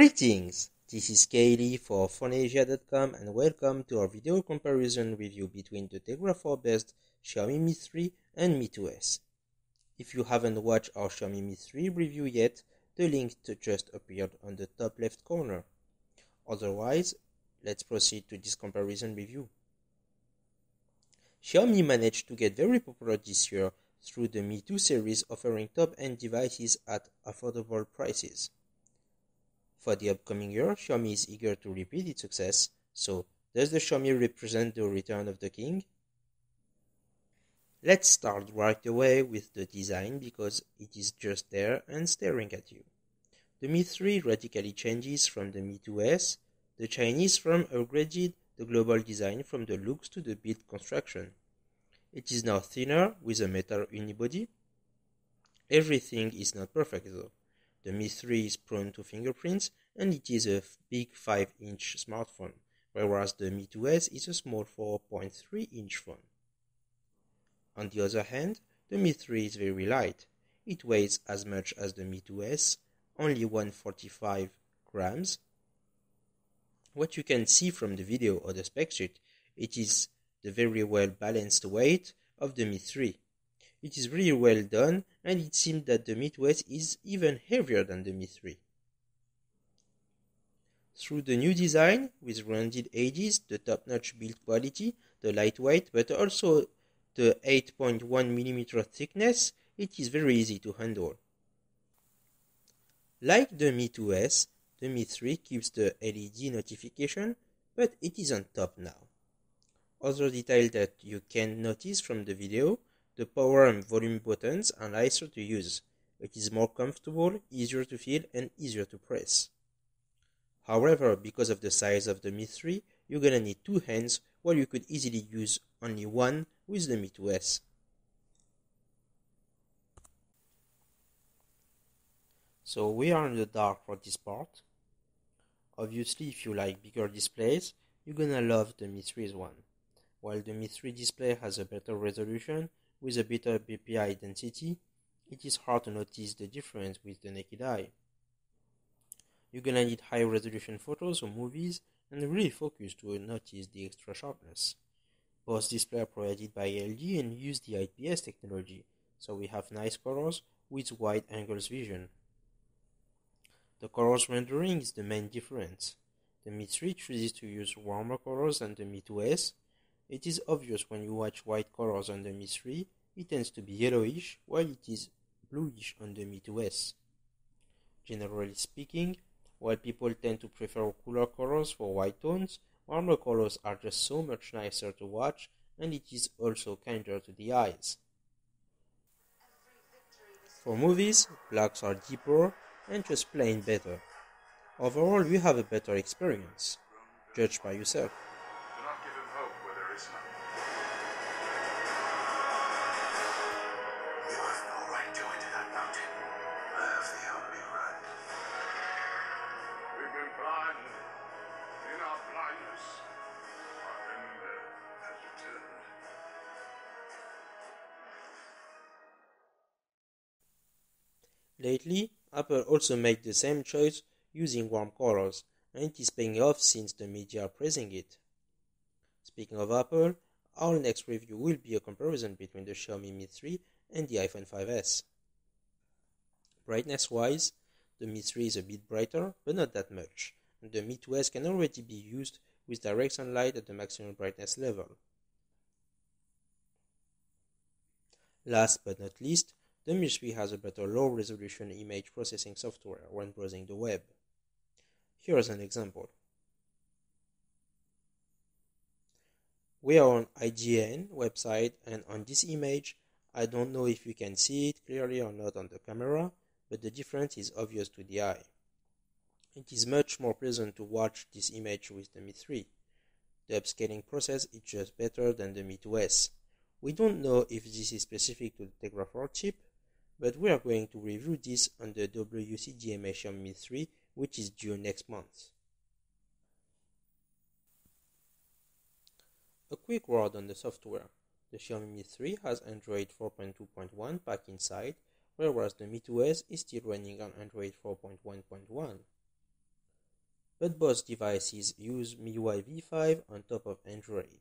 Greetings! This is Kaylee for Phonesia.com and welcome to our video comparison review between the Tegra 4-based Xiaomi Mi 3 and Mi 2s. If you haven't watched our Xiaomi Mi 3 review yet, the link just appeared on the top left corner. Otherwise, let's proceed to this comparison review. Xiaomi managed to get very popular this year through the Mi 2 series, offering top-end devices at affordable prices. For the upcoming year, Xiaomi is eager to repeat its success, so does the Xiaomi represent the return of the king? Let's start right away with the design because it is just there and staring at you. The Mi 3 radically changes from the Mi 2s. The Chinese firm upgraded the global design from the looks to the build construction. It is now thinner with a metal unibody. Everything is not perfect though. The Mi 3 is prone to fingerprints and it is a big 5-inch smartphone, whereas the Mi 2s is a small 4.3-inch phone. On the other hand, the Mi 3 is very light. It weighs as much as the Mi 2s, only 145 grams. What you can see from the video or the spec sheet, it is the very well balanced weight of the Mi 3. It is really well done, and it seems that the Mi 2s is even heavier than the Mi 3. Through the new design, with rounded edges, the top-notch build quality, the lightweight, but also the 8.1mm thickness, it is very easy to handle. Like the Mi 2s, the Mi 3 keeps the LED notification, but it is on top now. Other detail that you can notice from the video, the power and volume buttons are nicer to use. It is more comfortable, easier to feel, and easier to press. However, because of the size of the Mi 3, you're gonna need two hands while you could easily use only one with the Mi 2s. So we are in the dark for this part. Obviously, if you like bigger displays, you're gonna love the Mi 3's one. While the Mi 3 display has a better resolution, with a better PPI density, it is hard to notice the difference with the naked eye. You're gonna need high resolution photos or movies and really focus to notice the extra sharpness. Both displays are provided by LG and use the IPS technology, so we have nice colors with wide angles vision. The colors rendering is the main difference. The Mi 3 chooses to use warmer colors than the Mi 2s. It is obvious when you watch white colors on the Mi 3, it tends to be yellowish, while it is bluish on the Mi 2s. Generally speaking, while people tend to prefer cooler colors for white tones, warmer colors are just so much nicer to watch, and it is also kinder to the eyes. For movies, blacks are deeper and just plain better. Overall, you have a better experience. Judge by yourself. Do not give him hope where there is none. You have no right to enter that mountain. I have the only right. We've been blind in our blindness. Our end has returned. Lately, Apple also made the same choice using warm colors, and it is paying off since the media are praising it. Speaking of Apple, our next review will be a comparison between the Xiaomi Mi 3 and the iPhone 5s. Brightness-wise, the Mi 3 is a bit brighter, but not that much, and the Mi 2s can already be used with direct sunlight at the maximum brightness level. Last but not least, the Mi 3 has a better low-resolution image processing software when browsing the web. Here's an example. We are on IGN website, and on this image, I don't know if you can see it clearly or not on the camera, but the difference is obvious to the eye. It is much more pleasant to watch this image with the Mi 3. The upscaling process is just better than the Mi 2s. We don't know if this is specific to the Tegra 4 chip, but we are going to review this on the WCDMA Xiaomi Mi 3, which is due next month. A quick word on the software. The Xiaomi Mi 3 has Android 4.2.1 packed inside, whereas the Mi 2s is still running on Android 4.1.1. but both devices use MIUI v5 on top of Android.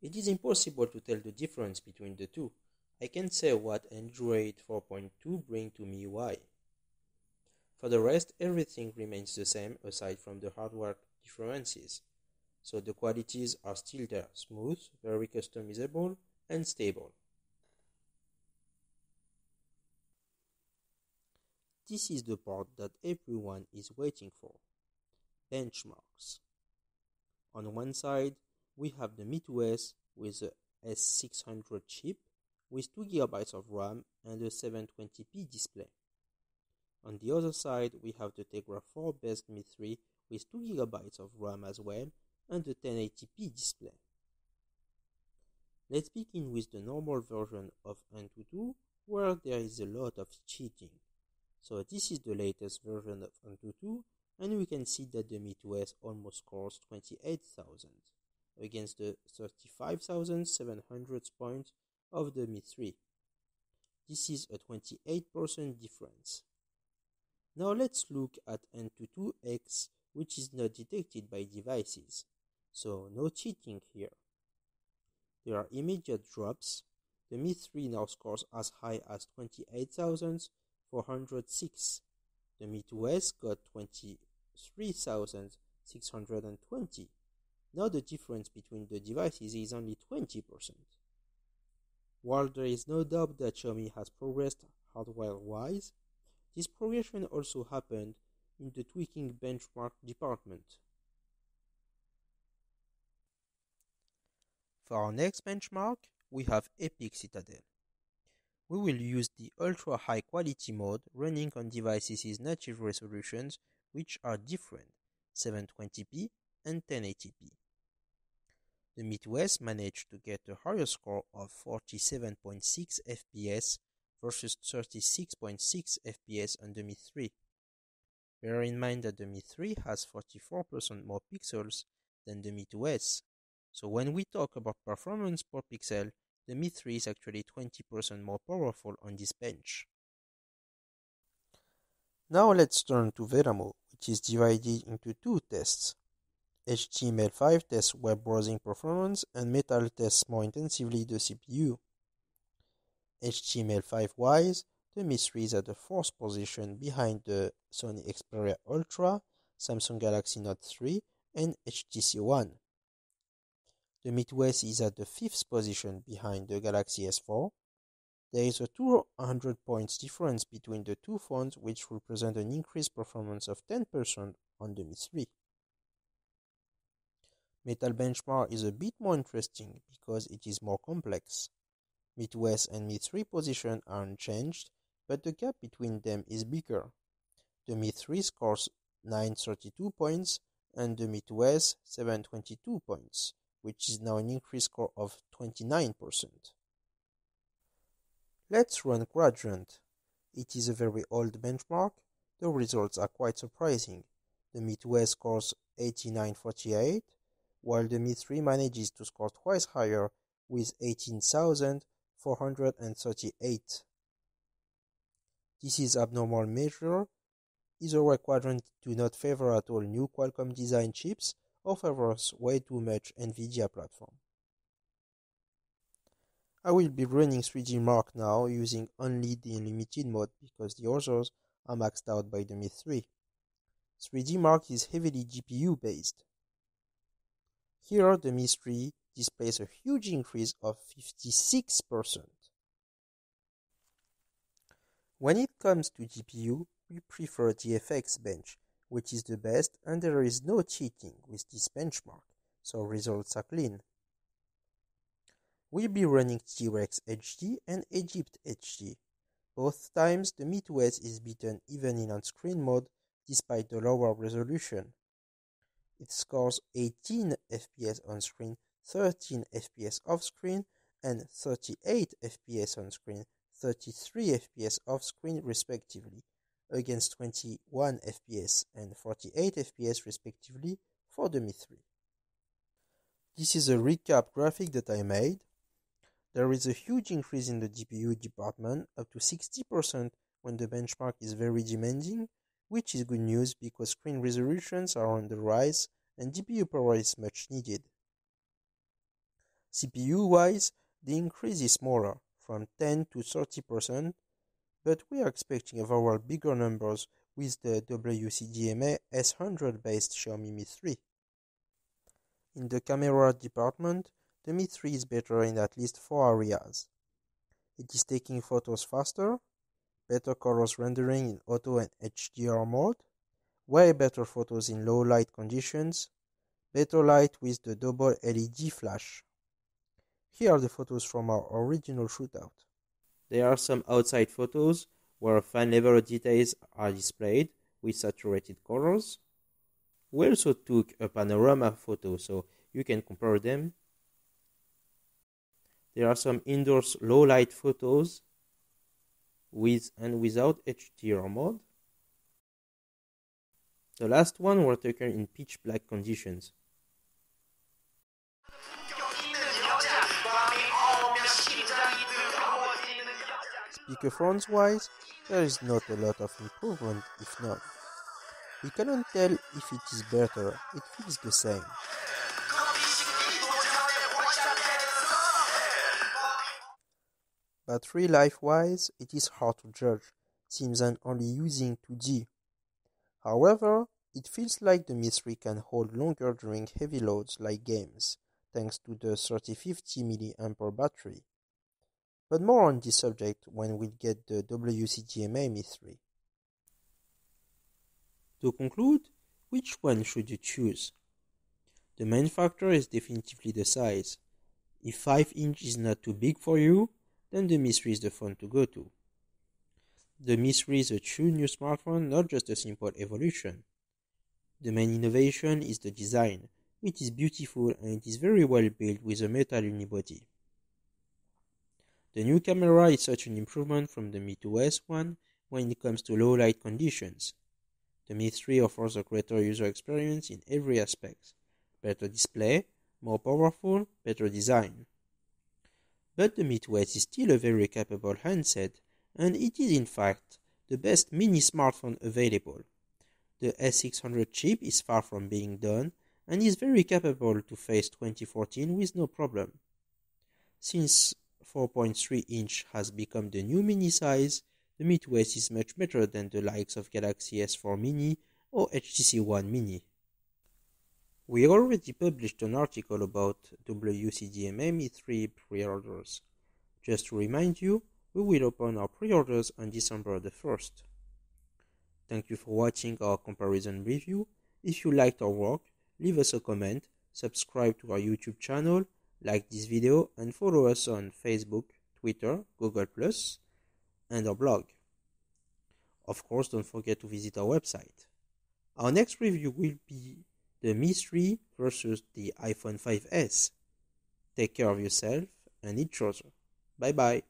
It is impossible to tell the difference between the two. I can't say what Android 4.2 brings to MIUI. For the rest, everything remains the same aside from the hardware differences. So the qualities are still there, smooth, very customizable, and stable. This is the part that everyone is waiting for. Benchmarks. On one side, we have the MITOS with a S600 chip with 2 GB of RAM and a 720p display. On the other side, we have the Tegra 4 based Mi 3 with 2 GB of RAM as well and a 1080p display. Let's begin with the normal version of Antutu, where there is a lot of cheating. So this is the latest version of Antutu, and we can see that the MITOS almost scores 28,000 against the 35,700 points of the Mi 3. This is a 28% difference. Now let's look at Antutu X, which is not detected by devices, so no cheating here. There are immediate drops. The Mi 3 now scores as high as 28,406. The MITOS got 23,620. Now the difference between the devices is only 20%. While there is no doubt that Xiaomi has progressed hardware-wise, this progression also happened in the tweaking benchmark department. For our next benchmark, we have Epic Citadel. We will use the ultra high quality mode running on devices' native resolutions, which are different, 720p and 1080p. The MITOS managed to get a higher score of 47.6 FPS versus 36.6 FPS on the Mi 3. Bear in mind that the Mi 3 has 44% more pixels than the MITOS, so when we talk about performance per pixel, the Mi 3 is actually 20% more powerful on this bench. Now let's turn to Veramo, which is divided into two tests. HTML5 tests web browsing performance and Metal tests more intensively the CPU. HTML5-wise, the Mi 3 is at the 4th position behind the Sony Xperia Ultra, Samsung Galaxy Note 3, and HTC One. The MITOS is at the 5th position behind the Galaxy S4. There is a 200 points difference between the two phones, which represent an increased performance of 10% on the Mi 3. Metal benchmark is a bit more interesting because it is more complex. MITOS and Mi 3 position are unchanged, but the gap between them is bigger. The Mi 3 scores 932 points and the MITOS 722 points, which is now an increased score of 29%. Let's run Quadrant. It is a very old benchmark. The results are quite surprising. The MITOS scores 8948, while the Mi 3 manages to score twice higher with 18,438. This is abnormal measure. Either way, Quadrant do not favor at all new Qualcomm design chips or favors way too much NVIDIA platform. I will be running 3D Mark now using only the unlimited mode because the others are maxed out by the Mi 3. 3D Mark is heavily GPU based. Here the Mi 3 displays a huge increase of 56%. When it comes to GPU, we prefer the FX bench, which is the best, and there is no cheating with this benchmark, so results are clean. We'll be running T-Rex HD and Egypt HD. Both times the MITOS is beaten even in on-screen mode despite the lower resolution. It scores 18 FPS on screen, 13 FPS off screen, and 38 FPS on screen, 33 FPS off screen respectively, against 21 FPS and 48 FPS respectively for the Mi 3. This is a recap graphic that I made. There is a huge increase in the GPU department, up to 60% when the benchmark is very demanding, which is good news because screen resolutions are on the rise and GPU power is much needed. CPU-wise, the increase is smaller, from 10 to 30%, but we are expecting overall bigger numbers with the WCDMA S100 based Xiaomi Mi 3. In the camera department, the Mi 3 is better in at least 4 areas. It is taking photos faster, better colors rendering in auto and HDR mode, way better photos in low light conditions, better light with the double LED flash. Here are the photos from our original shootout. There are some outside photos where fine level details are displayed with saturated colors. We also took a panorama photo so you can compare them. There are some indoors low light photos with and without HDR mode. The last one were taken in pitch black conditions. Speakerphones wise, there is not a lot of improvement, if not. We cannot tell if it is better, it feels the same. Battery life wise, it is hard to judge, since I'm only using 2G. However, it feels like the Mi 3 can hold longer during heavy loads like games, thanks to the 3050 mAh battery. But more on this subject when we get the WCDMA Mi 3. To conclude, which one should you choose? The main factor is definitively the size. If 5 inch is not too big for you, then the Mi 3 is the phone to go to. The Mi 3 is a true new smartphone, not just a simple evolution. The main innovation is the design. It is beautiful and it is very well built with a metal unibody. The new camera is such an improvement from the Mi 2S one when it comes to low light conditions. The Mi 3 offers a greater user experience in every aspect. Better display, more powerful, better design. But the Mi 2S is still a very capable handset, and it is in fact the best mini smartphone available. The S600 chip is far from being done, and is very capable to face 2014 with no problem. Since 4.3 inch has become the new mini size, the Mi 2S is much better than the likes of Galaxy S4 Mini or HTC One Mini. We already published an article about WCDMA Mi 3 pre-orders. Just to remind you, we will open our pre-orders on December the 1st. Thank you for watching our comparison review. If you liked our work, leave us a comment, subscribe to our YouTube channel, like this video, and follow us on Facebook, Twitter, Google+, and our blog. Of course, don't forget to visit our website. Our next review will be the Mi 3 versus the iPhone 5s. Take care of yourself and each other. Bye bye.